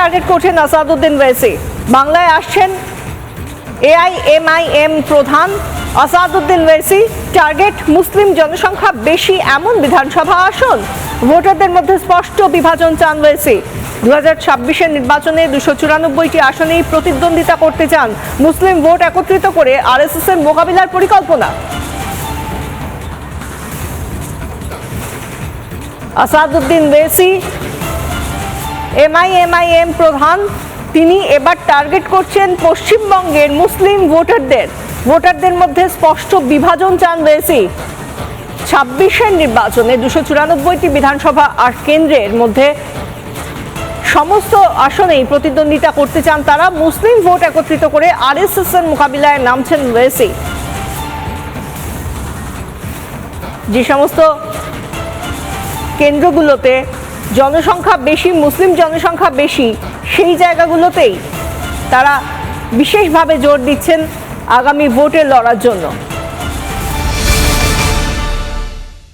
Target করছেন আসাদুদ্দিন ওয়েসি। বাংলায় আসছেন এআইএমআইএম প্রধান আসাদুদ্দিন ওয়েসি। টার্গেট মুসলিম জনসংখ্যা বেশি এমন বিধানসভা আসন, ভোটারদের মধ্যে স্পষ্ট বিভাজন চান ওয়েসি। 2026-এর নির্বাচনে 294টি আসনেই প্রতিদ্বন্দ্বিতা করতে চান। মুসলিম ভোট একত্রিত করে আরএসএস এর মোকাবিলার পরিকল্পনা। আসাদুদ্দিন ওয়েসি এমআইএমআইএম প্রধান, তিনি এবার টার্গেট করছেন পশ্চিমবঙ্গের মুসলিম ভোটারদের মধ্যে স্পষ্ট বিভাজন চান ওয়েসি। 26-এর নির্বাচনে 294টি বিধানসভা কেন্দ্রের মধ্যে সমস্ত আসনেই প্রতিদ্বন্দ্বিতা করতে চান তারা। মুসলিম ভোট একত্রিত করে আরএসএস এর মোকাবিলায় নামছেন ওয়েসি। যে সমস্ত কেন্দ্রগুলোতে জনসংখ্যা বেশি, মুসলিম জনসংখ্যা বেশি, সেই জায়গাগুলোতেই তারা বিশেষভাবে জোর দিচ্ছেন আগামী ভোটে লড়ার জন্য।